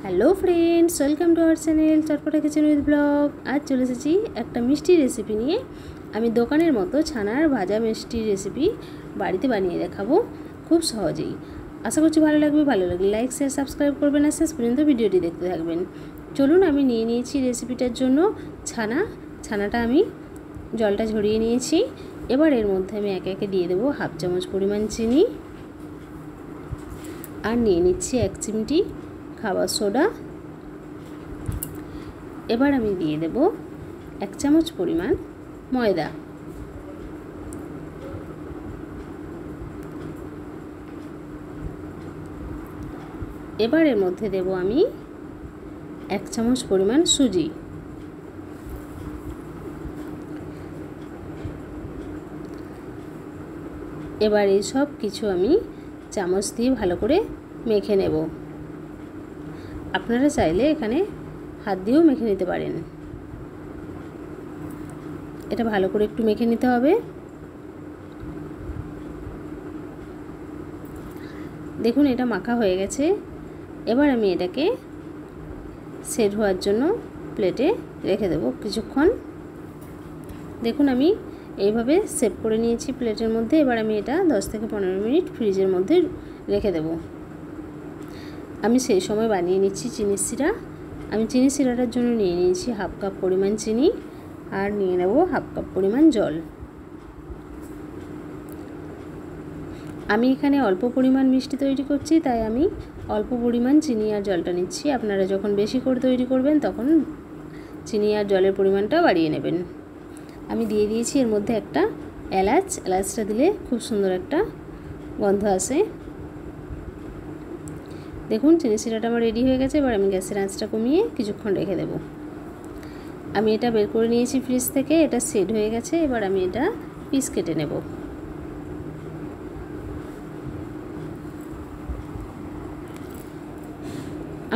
Hello friends, welcome to our channel Chatpata kitchen with blog. আজ চলে এসেছি একটা মিষ্টি রেসিপি নিয়ে। আমি দোকানের মতো ছানার ভাজা মিষ্টি রেসিপি বাড়িতে বানিয়ে দেখাবো খুব সহজেই। আশা করছি ভালো লাগবে। ভালো লাগলে লাইক শেয়ার সাবস্ক্রাইব করবেন আর শেষ পর্যন্ত ভিডিওটি দেখতে থাকবেন। চলুন, আমি নিয়ে নিয়েছি রেসিপিটার জন্য ছানাটা আমি জলটা ঝরিয়ে নিয়েছি। এবার এর মধ্যে আমি একে একে দিয়ে দেবো হাফ চামচ পরিমাণ চিনি, আর নিয়ে নিচ্ছি 1 চিমটি খাবার সোডা। এবার আমি দিয়ে দেব 1 চামচ পরিমাণ ময়দা। এবার এর মধ্যে দেব আমি 1 চামচ পরিমাণ সুজি। এবার এই সব কিছু আমি চামচ দিয়ে ভালো করে মেখে নেব। আপনারা চাইলে এখানে হাত দিয়েও মেখে নিতে পারেন। এটা ভালো করে একটু মেখে নিতে হবে। দেখুন, এটা মাখা হয়ে গেছে। এবার আমি এটাকে সেট হওয়ার জন্য প্লেটে রেখে দেব কিছুক্ষণ। দেখুন, আমি এইভাবে সেট করে নিয়েছি প্লেটের মধ্যে। এবার আমি এটা 10 থেকে 15 মিনিট ফ্রিজের মধ্যে রেখে দেব। আমি সেই সময় বানিয়ে নিচ্ছি চিনির সিরা। আমি চিনি সিরাটার জন্য নিয়ে নিয়েছি হাফ কাপ পরিমাণ চিনি, আর নিয়ে নেব হাফ কাপ পরিমাণ জল। আমি এখানে অল্প পরিমাণ মিষ্টি তৈরি করছি, তাই আমি অল্প পরিমাণ চিনি আর জলটা নিচ্ছি। আপনারা যখন বেশি করে তৈরি করবেন তখন চিনি আর জলের পরিমাণটা বাড়িয়ে নেবেন। আমি দিয়ে দিয়েছি এর মধ্যে একটা এলাচটা দিলে খুব সুন্দর একটা গন্ধ আসে। দেখুন, চিনি সিরাটা আমার রেডি হয়ে গেছে। এবার আমি গ্যাসের আঁচটা কমিয়ে কিছুক্ষণ রেখে দেব। আমি এটা বের করে নিয়েছি ফ্রিজ থেকে। এটা সেট হয়ে গেছে। এবার আমি এটা পিস কেটে নেব।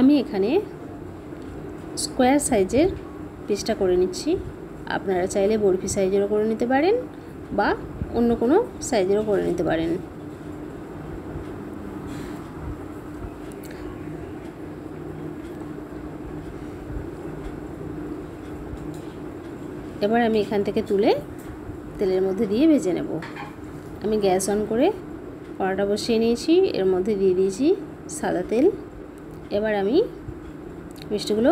আমি এখানে স্কোয়ার সাইজের পিসটা করে নিচ্ছি। আপনারা চাইলে বরফি সাইজেরও করে নিতে পারেন বা অন্য কোনো সাইজেরও করে নিতে পারেন। এবার আমি এখান থেকে তুলে তেলের মধ্যে দিয়ে ভেজে নেব। আমি গ্যাস অন করে কড়াটা বসিয়ে নিয়েছি। এর মধ্যে দিয়ে দিয়েছি সাদা তেল। এবার আমি মিষ্টিগুলো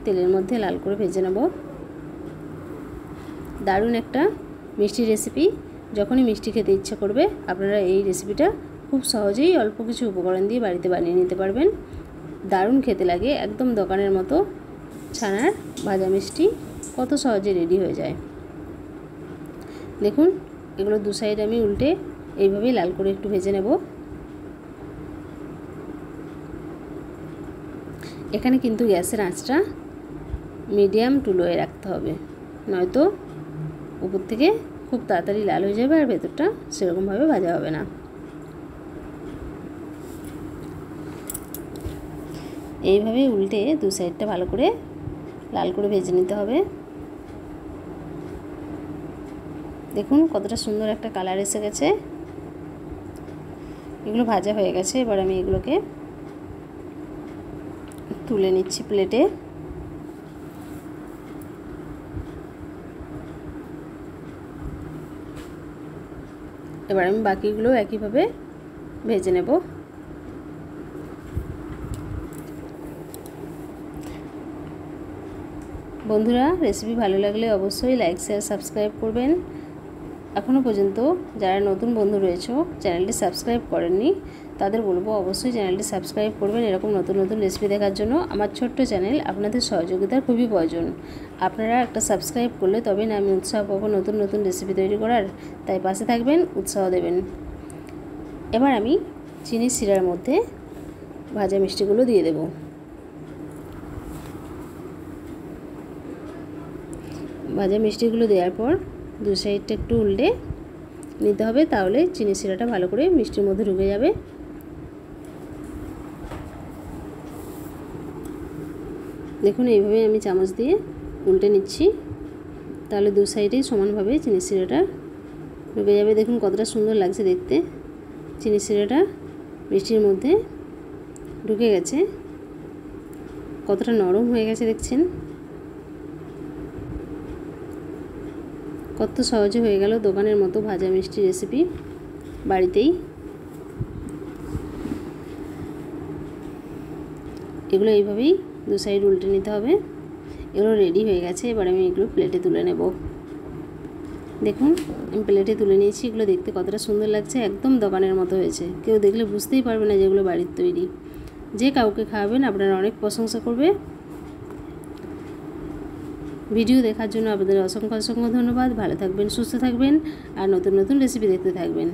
তেলের মধ্যে লাল করে ভেজে নেব। দারুণ একটা মিষ্টি রেসিপি। যখনই মিষ্টি খেতে ইচ্ছা করবে আপনারা এই রেসিপিটা খুব সহজেই অল্প কিছু উপকরণ দিয়ে বাড়িতে বানিয়ে নিতে পারবেন। দারুণ খেতে লাগে, একদম দোকানের মতো ছানার ভাজা মিষ্টি কত সহজে রেডি হয়ে যায়। দেখুন, এগুলো দু সাইড আমি উল্টে এইভাবেই লাল করে একটু ভেজে নেব। এখানে কিন্তু গ্যাসের আঁচটা মিডিয়াম টু লোয়ে রাখতে হবে, নয়তো উপর থেকে খুব তাড়াতাড়ি লাল হয়ে যাবে আর ভেতরটা সেরকমভাবে ভাজা হবে না। এইভাবে উল্টে দু সাইডটা ভালো করে লাল করে ভেজে নিতে হবে। দেখুন কতটা সুন্দর একটা কালার এসে গেছে। এগুলো ভাজা হয়ে গেছে। এবার আমি এগুলোকে তুলে নিচ্ছি প্লেটে। এবার আমি বাকিগুলো একইভাবে ভেজে নেব। বন্ধুরা, রেসিপি ভালো লাগলে অবশ্যই লাইক শেয়ার সাবস্ক্রাইব করবেন। এখনও পর্যন্ত যারা নতুন বন্ধু রয়েছে চ্যানেলটি সাবস্ক্রাইব করেননি, তাদের বলবো অবশ্যই চ্যানেলটি সাবস্ক্রাইব করবেন। এরকম নতুন নতুন রেসিপি দেখার জন্য আমার ছোট্ট চ্যানেল আপনাদের সহযোগিতার খুবই প্রয়োজন। আপনারা একটা সাবস্ক্রাইব করলে তবেই না আমি উৎসাহ পাবো নতুন নতুন রেসিপি তৈরি করার। তাই পাশে থাকবেন, উৎসাহ দেবেন। এবার আমি চিনির সিরার মধ্যে ভাজা মিষ্টিগুলো দিয়ে দেব। ভাজা মিষ্টিগুলো দেওয়ার পর দু সাইডটা একটু উল্টে নিতে হবে, তাহলে চিনি সিরাটা ভালো করে মিষ্টির মধ্যে ঢুকে যাবে। দেখুন, এইভাবে আমি চামচ দিয়ে উল্টে নিচ্ছি, তাহলে দু সাইডেই সমানভাবে চিনি সিরাটা ঢুকে যাবে। দেখুন কতটা সুন্দর লাগছে দেখতে। চিনি সিরাটা মিষ্টির মধ্যে ঢুকে গেছে। কতটা নরম হয়ে গেছে দেখছেন। কত সহজে হয়ে গেল দোকানের মতো ভাজা মিষ্টি রেসিপি বাড়িতেই। এগুলো এইভাবেই দু সাইড উল্টে নিতে হবে। এগুলো রেডি হয়ে গেছে, এবার আমি এগুলো প্লেটে তুলে নেব। দেখুন আমি প্লেটে তুলে নিয়েছি। এগুলো দেখতে কতটা সুন্দর লাগছে, একদম দোকানের মতো হয়েছে। কেউ দেখলে বুঝতেই পারবে না যেগুলো বাড়ির তৈরি। যে কাউকে খাওয়াবেন আপনারা অনেক প্রশংসা করবে। ভিডিও দেখার জন্য আপনাদের অসংখ্য অসংখ্য ধন্যবাদ। ভালো থাকবেন, সুস্থ থাকবেন আর নতুন নতুন রেসিপি দেখতে থাকবেন।